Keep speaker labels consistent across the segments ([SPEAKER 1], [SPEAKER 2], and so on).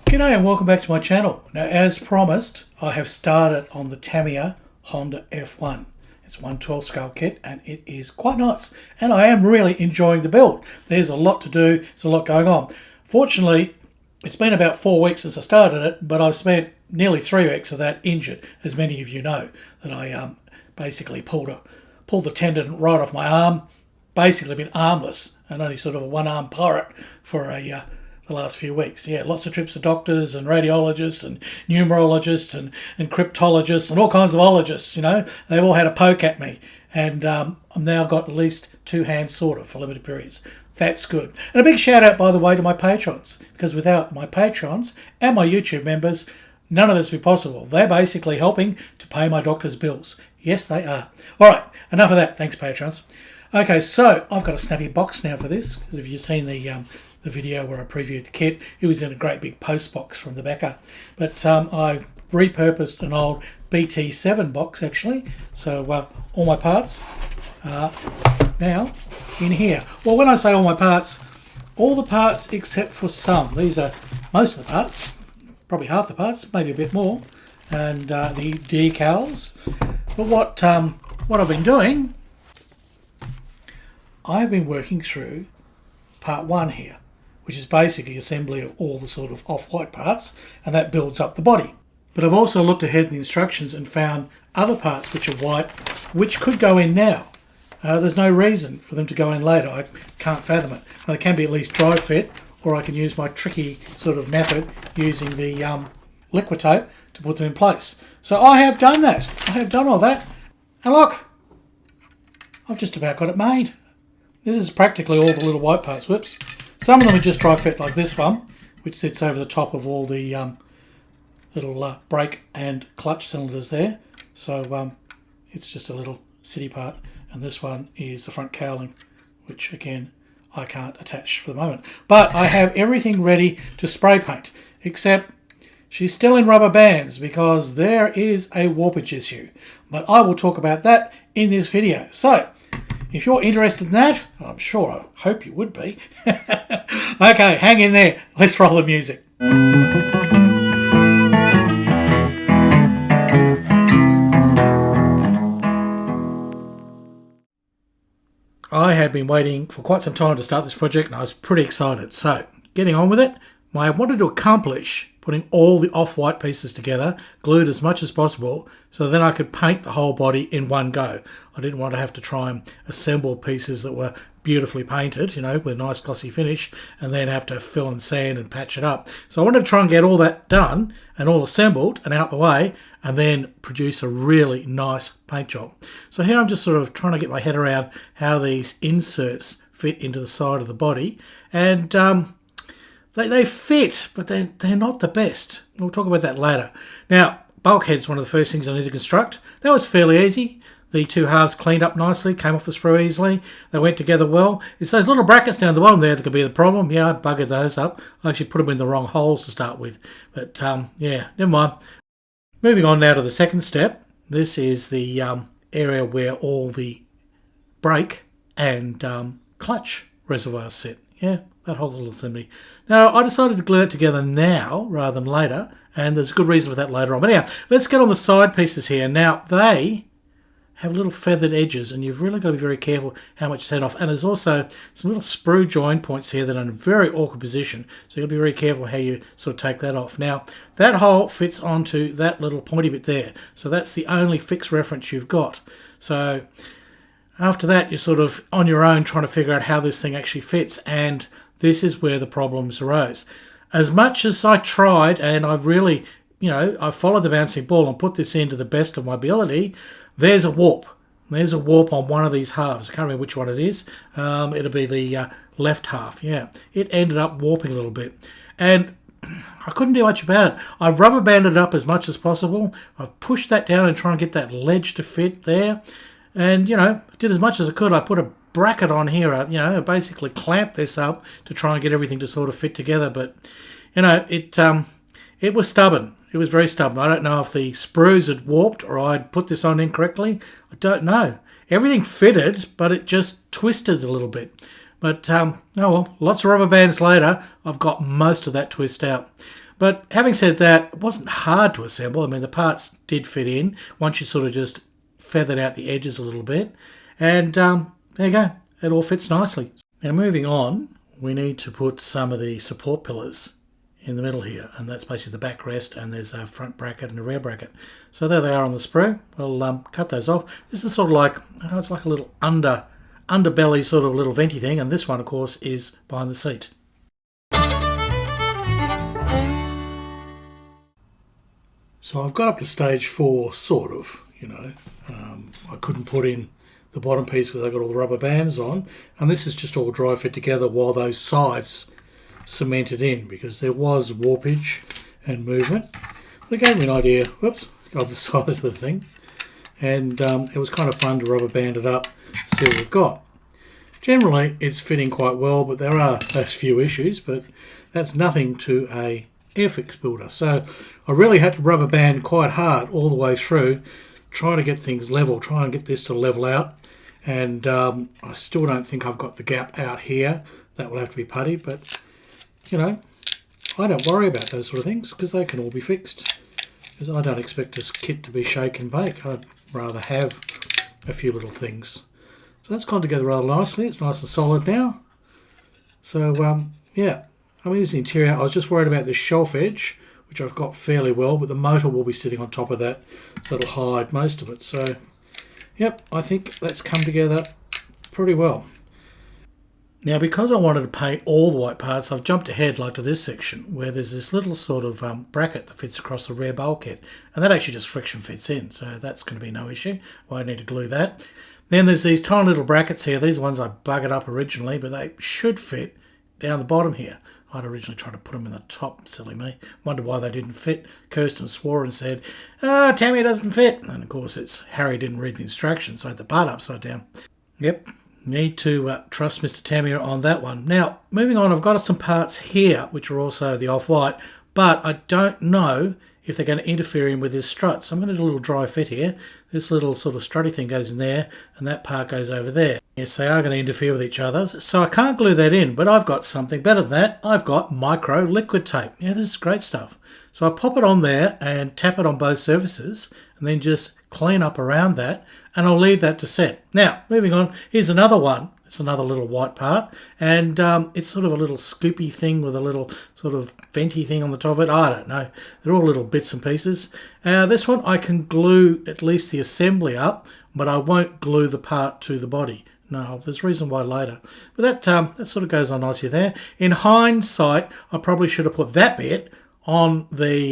[SPEAKER 1] G'day and welcome back to my channel. Now, as promised, I have started on the Tamiya Honda F-1. It's 1/12 scale kit and it is quite nice, and I am really enjoying the build. There's a lot to do, there's a lot going on. Fortunately, it's been about 4 weeks since I started it, but I've spent nearly 3 weeks of that injured, as many of you know, that I basically pulled the tendon right off my arm, basically been armless and only sort of a one-arm pirate for the last few weeks. Yeah, lots of trips to doctors and radiologists and numerologists and cryptologists and all kinds of ologists, you know. They've all had a poke at me. And I've now got at least 2 hands sort of for limited periods. That's good. And a big shout out, by the way, to my patrons, because without my patrons and my YouTube members, none of this would be possible. They're basically helping to pay my doctor's bills. Yes, they are. All right, enough of that. Thanks, patrons. Okay, so I've got a snappy box now for this, because if you've seen the video where I previewed the kit, it was in a great big post box from the Becca. But I repurposed an old BT7 box actually, so all my parts are now in here. Well, when I say all my parts, all the parts except for some. These are most of the parts, probably half the parts, maybe a bit more, and the decals. But what I've been doing, I've been working through part 1 here, which is basically assembly of all the sort of off-white parts, and that builds up the body. But I've also looked ahead in the instructions and found other parts which are white, which could go in now. There's no reason for them to go in later. I can't fathom it. They can be at least dry fit, or I can use my tricky sort of method using the Liquitape to put them in place. So I have done that. I have done all that. And look, I've just about got it made. This is practically all the little white parts. Whoops. Some of them are just dry fit, like this one, which sits over the top of all the little brake and clutch cylinders there. So it's just a little city part. And this one is the front cowling, which again I can't attach for the moment. But I have everything ready to spray paint, except she's still in rubber bands because there is a warpage issue. But I will talk about that in this video. So if you're interested in that, I'm sure, I hope you would be. Okay, hang in there. Let's roll the music. I have been waiting for quite some time to start this project, and I was pretty excited. So, getting on with it, I wanted to accomplish putting all the off-white pieces together, glued as much as possible, so then I could paint the whole body in one go. I didn't want to have to try and assemble pieces that were beautifully painted, you know, with a nice glossy finish, and then have to fill and sand and patch it up. So I wanted to try and get all that done and all assembled and out the way, and then produce a really nice paint job. So here I'm just sort of trying to get my head around how these inserts fit into the side of the body, and they fit, but they're not the best. We'll talk about that later. Now, bulkhead's one of the first things I need to construct. That was fairly easy. The 2 halves cleaned up nicely, came off the sprue easily. They went together well. It's those little brackets down the bottom there that could be the problem. Yeah, I buggered those up. I actually put them in the wrong holes to start with. But, yeah, never mind. Moving on now to the second step. This is the area where all the brake and clutch reservoirs sit. Yeah, that whole little assembly. Now, I decided to glue it together now rather than later, and there's a good reason for that later on. But anyhow, let's get on the side pieces here. Now, they have little feathered edges, and you've really got to be very careful how much you set off. And there's also some little sprue join points here that are in a very awkward position, so you'll be very careful how you sort of take that off. Now, that hole fits onto that little pointy bit there, so that's the only fixed reference you've got. So after that, you're sort of on your own trying to figure out how this thing actually fits, and this is where the problems arose. As much as I tried, and I've really, you know, I followed the bouncing ball and put this in to the best of my ability, there's a warp. There's a warp on one of these halves. I can't remember which one it is. It'll be the left half, yeah. It ended up warping a little bit, and I couldn't do much about it. I've rubber banded it up as much as possible. I've pushed that down and trying to get that ledge to fit there. And, you know, I did as much as I could. I put a bracket on here, you know, I basically clamped this up to try and get everything to sort of fit together. But, you know, it was stubborn. It was very stubborn. I don't know if the sprues had warped or I'd put this on incorrectly. I don't know. Everything fitted, but it just twisted a little bit. But, oh well, lots of rubber bands later, I've got most of that twist out. But having said that, it wasn't hard to assemble. I mean, the parts did fit in once you sort of just feathered out the edges a little bit. And there you go. It all fits nicely. Now, moving on, we need to put some of the support pillars in the middle here, and that's basically the backrest, and there's a front bracket and a rear bracket. So there they are on the sprue. We'll cut those off. This is sort of like, it's like a little underbelly sort of little venty thing, and this one, of course, is behind the seat. So I've got up to stage 4, sort of, I couldn't put in the bottom piece because I got all the rubber bands on, and this is just all dry fit together while those sides cemented in, because there was warpage and movement. But it gave me an idea, of the size of the thing, and it was kind of fun to rubber band it up, see what we've got. Generally it's fitting quite well, but there are those few issues, but that's nothing to a Airfix builder. So I really had to rubber band quite hard all the way through, trying to get things level, try and get this to level out, and I still don't think I've got the gap out here. That will have to be puttied, but I don't worry about those sort of things because they can all be fixed, because I don't expect this kit to be shake and bake. I'd rather have a few little things. So that's gone together rather nicely. It's nice and solid now. So yeah, I mean, here's the interior. I was just worried about this shelf edge, which I've got fairly well, but the motor will be sitting on top of that, so it'll hide most of it. So yep, I think that's come together pretty well. Now, because I wanted to paint all the white parts, I've jumped ahead like to this section where there's this little sort of bracket that fits across the rear bulkhead, and that actually just friction fits in, so that's going to be no issue. Won't need to glue that. Then there's these tiny little brackets here. These ones I buggered up originally, but they should fit down the bottom here. I'd originally tried to put them in the top, silly me. Wonder why they didn't fit. Kirsten swore and said, Tamiya doesn't fit. And of course, Harry didn't read the instructions, so I had the part upside down. Yep. Need to trust Mr. Tamiya on that one. Now, moving on, I've got some parts here, which are also the off-white, but I don't know if they're going to interfere in with this strut. So I'm going to do a little dry fit here. This little sort of strutty thing goes in there, and that part goes over there. Yes, they are going to interfere with each other, so I can't glue that in, but I've got something better than that. I've got micro liquid tape. Yeah, this is great stuff. So I pop it on there and tap it on both surfaces, and then just clean up around that, and I'll leave that to set. Now, moving on, here's another one. It's another little white part, and it's sort of a little scoopy thing with a little sort of venty thing on the top of it. I don't know. They're all little bits and pieces. This one I can glue at least the assembly up, but I won't glue the part to the body. No, there's a reason why later. But that sort of goes on nicely there. In hindsight, I probably should have put that bit on the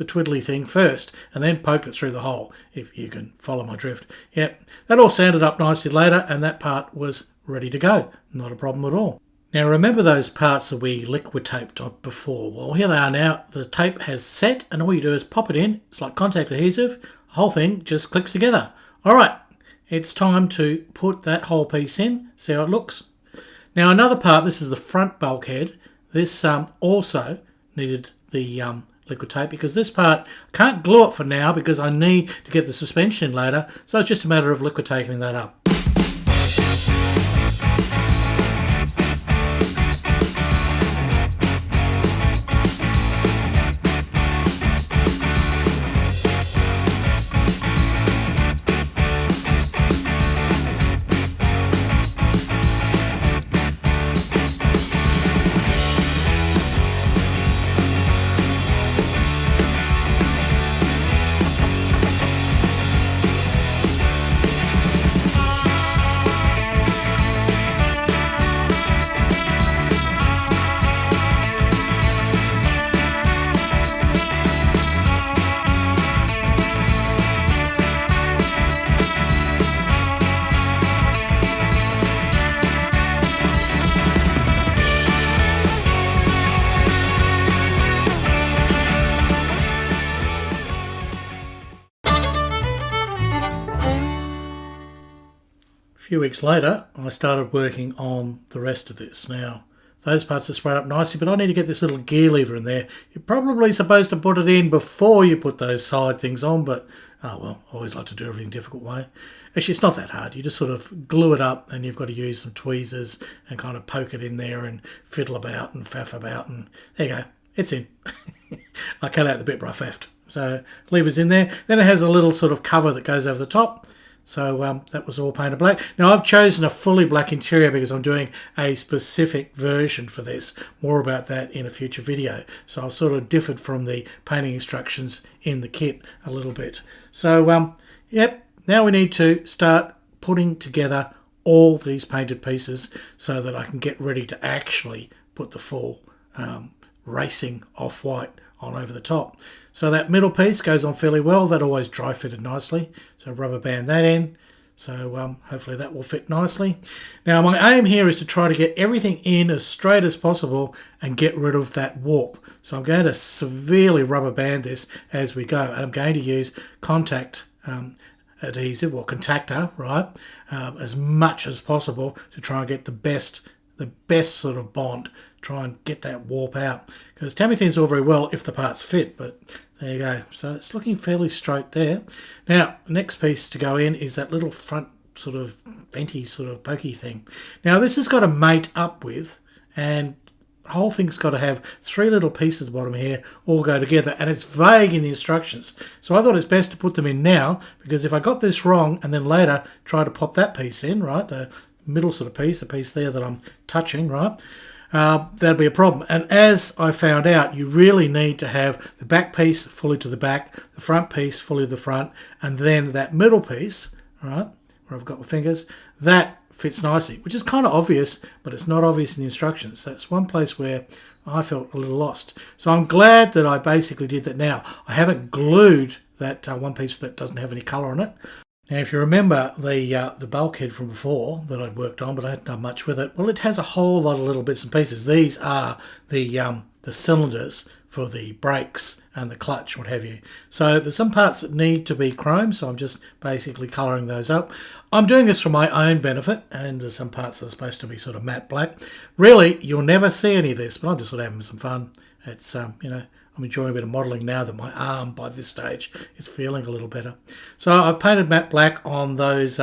[SPEAKER 1] twiddly thing first and then poked it through the hole, if you can follow my drift. Yep, that all sanded up nicely later, and that part was ready to go. Not a problem at all. Now, remember those parts that we liquid taped up before? Well, here they are now. The tape has set, and all you do is pop it in. It's like contact adhesive. The whole thing just clicks together. All right, it's time to put that whole piece in, see how it looks. Now, another part, this is the front bulkhead. This also needed the liquid tape, because this part, I can't glue it for now because I need to get the suspension in later, so it's just a matter of liquid taping that up. A few weeks later, I started working on the rest of this. Now, those parts are sprayed up nicely, but I need to get this little gear lever in there. You're probably supposed to put it in before you put those side things on, but oh well, I always like to do everything a difficult way. Actually, it's not that hard. You just sort of glue it up, and you've got to use some tweezers and kind of poke it in there and fiddle about and faff about, and there you go. It's in. I cut out the bit where I faffed. So lever's in there. Then it has a little sort of cover that goes over the top. So that was all painted black. Now I've chosen a fully black interior because I'm doing a specific version for this. More about that in a future video. So I've sort of differed from the painting instructions in the kit a little bit. So yep, now we need to start putting together all these painted pieces so that I can get ready to actually put the full racing off-white on over the top. So that middle piece goes on fairly well. That always dry fitted nicely. So rubber band that in. So hopefully that will fit nicely. Now my aim here is to try to get everything in as straight as possible and get rid of that warp. So I'm going to severely rubber band this as we go. And I'm going to use contact adhesive or contactor, right, as much as possible to try and get the best sort of bond, try and get that warp out, because Tamiya thins all very well if the parts fit, but there you go. So it's looking fairly straight there. Now the next piece to go in is that little front sort of venty sort of pokey thing. Now this has got to mate up with, and the whole thing's got to have three little pieces at the bottom here all go together, and it's vague in the instructions. So I thought it's best to put them in now, because if I got this wrong and then later try to pop that piece in, right, the middle sort of piece, the piece there that I'm touching, right, that'd be a problem. And as I found out, you really need to have the back piece fully to the back, the front piece fully to the front, and then that middle piece, right, where I've got my fingers, that fits nicely, which is kind of obvious, but it's not obvious in the instructions. So that's one place where I felt a little lost. So I'm glad that I basically did that now. I haven't glued that one piece that doesn't have any colour on it. Now, if you remember the bulkhead from before that I'd worked on, but I hadn't done much with it, well, it has a whole lot of little bits and pieces. These are the cylinders for the brakes and the clutch, what have you. So there's some parts that need to be chrome, so I'm just basically colouring those up. I'm doing this for my own benefit, and there's some parts that are supposed to be sort of matte black. Really, you'll never see any of this, but I'm just sort of having some fun. It's, you know, I'm enjoying a bit of modelling now that my arm, by this stage, is feeling a little better. So I've painted matte black on those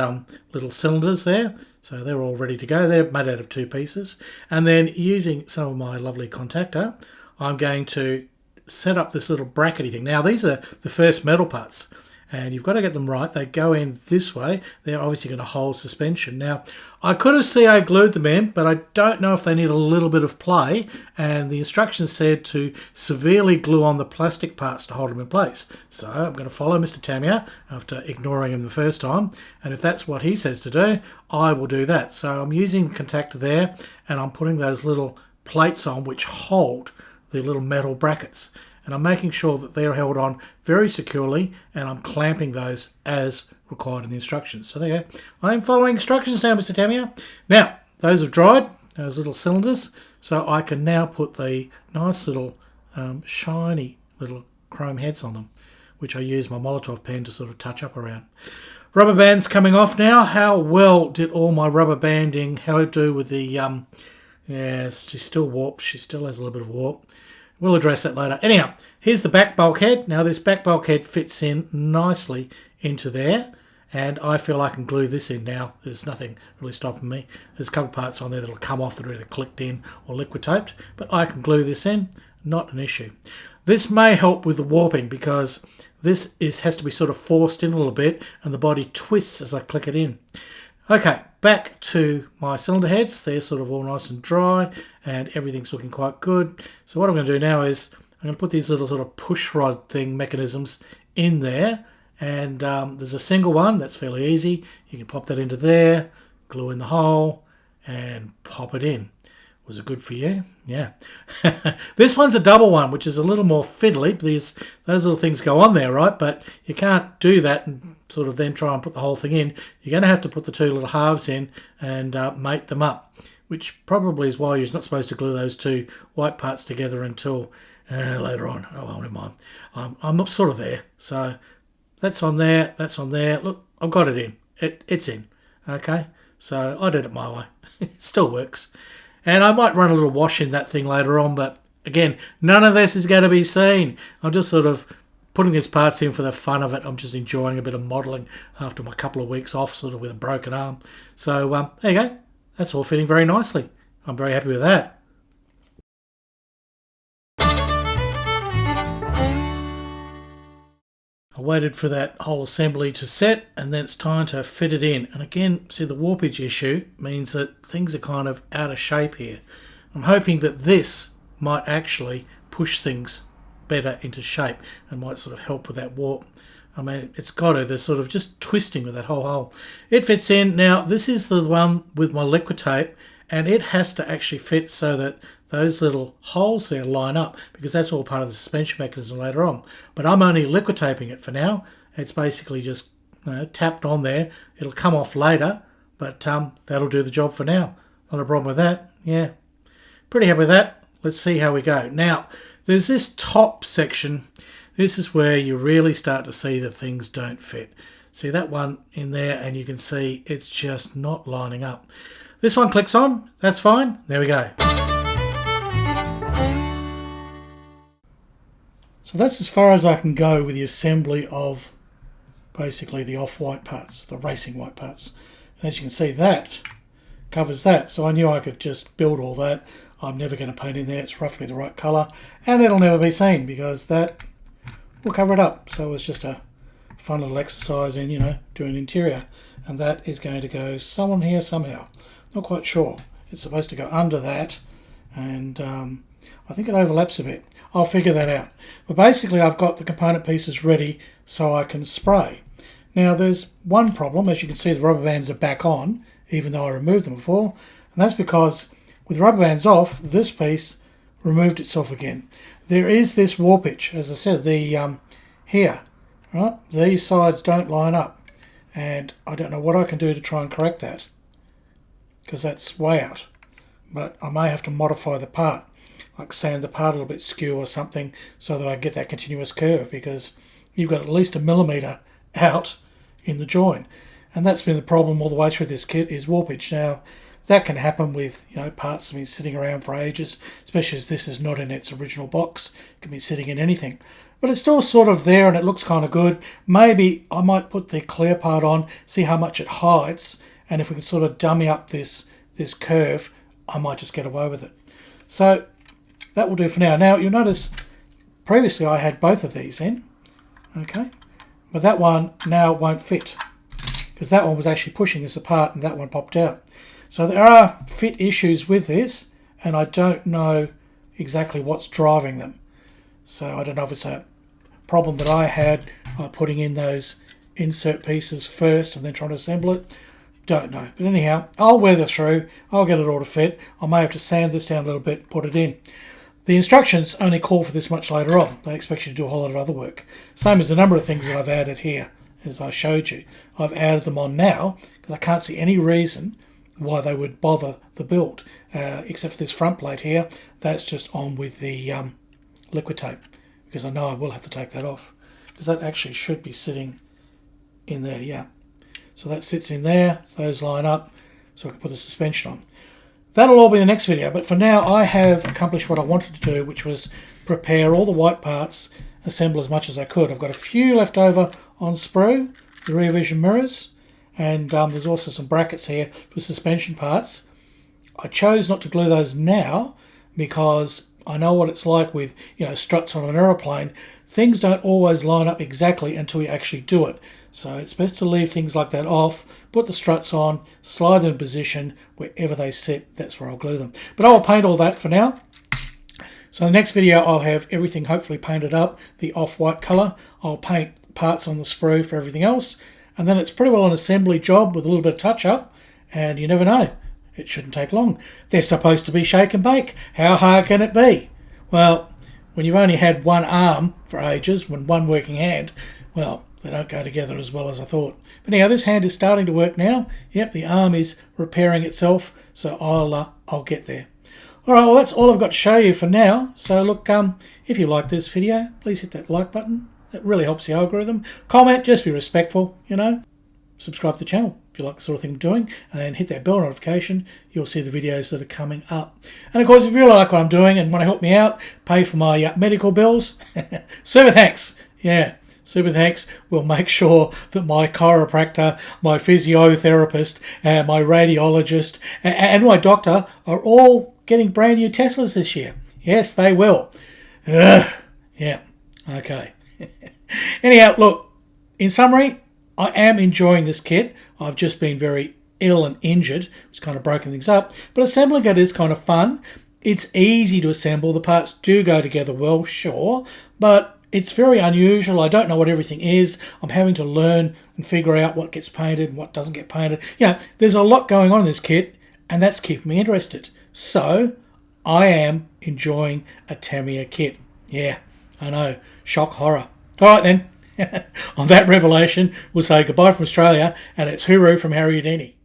[SPEAKER 1] little cylinders there. So they're all ready to go. They're made out of two pieces. And then using some of my lovely contactor, I'm going to set up this little brackety thing. Now, these are the first metal parts, and you've got to get them right. They go in this way. They're obviously going to hold suspension. Now, I could have CA glued them in, but I don't know if they need a little bit of play, and the instructions said to severely glue on the plastic parts to hold them in place. So I'm going to follow Mr. Tamiya after ignoring him the first time, and if that's what he says to do, I will do that. So I'm using the contactor there, and I'm putting those little plates on which hold the little metal brackets. And I'm making sure that they're held on very securely, and I'm clamping those as required in the instructions. So there you go. I'm following instructions now, Mr. Tamiya. Now, those have dried, those little cylinders, so I can now put the nice little shiny little chrome heads on them, which I use my Molotov pen to sort of touch up around. Rubber band's coming off now. How well did all my rubber banding, how it do with the, yeah, she's still warped. She still has a little bit of warp. We'll address that later. Anyhow, here's the back bulkhead. Now this back bulkhead fits in nicely into there, and I feel I can glue this in now. There's nothing really stopping me. There's a couple of parts on there that'll come off that are either clicked in or Liquitaped, but I can glue this in, not an issue. This may help with the warping because this has to be sort of forced in a little bit, and the body twists as I click it in. Okay, back to my cylinder heads. They're sort of all nice and dry, and everything's looking quite good. So what I'm going to do now is I'm going to put these little sort of push rod thing mechanisms in there, and there's a single one that's fairly easy. You can pop that into there, glue in the hole, and pop it in. Was it good for you? Yeah. This one's a double one, which is a little more fiddly. Those little things go on there, right? But you can't do that and sort of then try and put the whole thing in. You're going to have to put the two little halves in and mate them up, which probably is why you're not supposed to glue those two white parts together until later on. Oh, well, never mind. I'm sort of there. So that's on there. That's on there. Look, I've got it in. It's in. Okay. So I did it my way. It still works. And I might run a little wash in that thing later on, but again, none of this is going to be seen. I'm just sort of putting these parts in for the fun of it. I'm just enjoying a bit of modelling after my couple of weeks off, sort of with a broken arm. So there you go. That's all fitting very nicely. I'm very happy with that. I waited for that whole assembly to set, and then it's time to fit it in. And again, see, the warpage issue means that things are kind of out of shape here. I'm hoping that this might actually push things better into shape and might sort of help with that warp. I mean, it's got to. They're sort of just twisting with that whole hole. It fits in. Now, this is the one with my Liquitape, and it has to actually fit so that those little holes there line up, because that's all part of the suspension mechanism later on. But I'm only Liquitaping it for now. It's basically just tapped on there. It'll come off later, but that'll do the job for now. Not a problem with that. Yeah, pretty happy with that. Let's see how we go. Now, there's this top section. This is where you really start to see that things don't fit. See that one in there, and you can see it's just not lining up. This one clicks on. That's fine. There we go. So that's as far as I can go with the assembly of basically the off-white parts, the racing white parts. And as you can see, that covers that. So I knew I could just build all that. I'm never going to paint in there. It's roughly the right colour, and it'll never be seen because that will cover it up. So it's just a fun little exercise in, doing interior. And that is going to go somewhere here somehow. Not quite sure. It's supposed to go under that, and I think it overlaps a bit. I'll figure that out. But basically I've got the component pieces ready so I can spray. Now there's one problem. As you can see, the rubber bands are back on, even though I removed them before. And that's because with the rubber bands off, this piece removed itself again. There is this warpage. As I said, the here, right? These sides don't line up. And I don't know what I can do to try and correct that, because that's way out. But I may have to modify the part, like sand the part a little bit skew or something, so that I get that continuous curve, because you've got at least 1 millimetre out in the join. And that's been the problem all the way through this kit, is warpage. Now, that can happen with parts that have been sitting around for ages, especially as this is not in its original box. It can be sitting in anything. But it's still sort of there, and it looks kind of good. Maybe I might put the clear part on, see how much it hides, and if we can sort of dummy up this curve, I might just get away with it. So that will do for now. Now, you'll notice previously I had both of these in, okay? But that one now won't fit, because that one was actually pushing this apart and that one popped out. So there are fit issues with this, and I don't know exactly what's driving them. So I don't know if it's a problem that I had putting in those insert pieces first and then trying to assemble it. Don't know. But anyhow, I'll weather through. I'll get it all to fit. I may have to sand this down a little bit, put it in. The instructions only call for this much later on. They expect you to do a whole lot of other work. Same as the number of things that I've added here, as I showed you. I've added them on now because I can't see any reason why they would bother the build, except for this front plate here. That's just on with the Liquitape, because I know I will have to take that off, because that actually should be sitting in there. Yeah, so that sits in there. Those line up, so I can put the suspension on. That'll all be the next video, but for now I have accomplished what I wanted to do, which was prepare all the white parts, assemble as much as I could. I've got a few left over on sprue, the rear vision mirrors, and there's also some brackets here for suspension parts. I chose not to glue those now because I know what it's like with struts on an aeroplane. Things don't always line up exactly until you actually do it. So it's best to leave things like that off, put the struts on, slide them in position, wherever they sit, that's where I'll glue them. But I'll paint all that for now. So in the next video I'll have everything hopefully painted up, the off-white colour. I'll paint parts on the sprue for everything else, and then it's pretty well an assembly job with a little bit of touch-up, and you never know. It shouldn't take long. They're supposed to be shake and bake. How hard can it be? Well, when you've only had one arm for ages, when one working hand, well, they don't go together as well as I thought. But anyhow, this hand is starting to work now. Yep, the arm is repairing itself, so I'll get there. All right, well, that's all I've got to show you for now. So look, if you like this video, please hit that like button. That really helps the algorithm. Comment, just be respectful, Subscribe to the channel. if you like the sort of thing I'm doing, and then hit that bell notification, you'll see the videos that are coming up. And of course, if you really like what I'm doing and want to help me out, pay for my medical bills, super thanks. Yeah, super thanks. We'll make sure that my chiropractor, my physiotherapist, my radiologist, and my doctor are all getting brand new Teslas this year. Yes, they will. Ugh. Yeah, okay. Anyhow, look, in summary, I am enjoying this kit. I've just been very ill and injured, which kind of broken things up. But assembling it is kind of fun. It's easy to assemble. The parts do go together well, sure, but it's very unusual. I don't know what everything is. I'm having to learn and figure out what gets painted and what doesn't get painted. You know, there's a lot going on in this kit, and that's keeping me interested. So I am enjoying a Tamiya kit. Yeah, I know. Shock horror. All right, then. On that revelation, we'll say goodbye from Australia, and it's hooroo from Harry Houdini.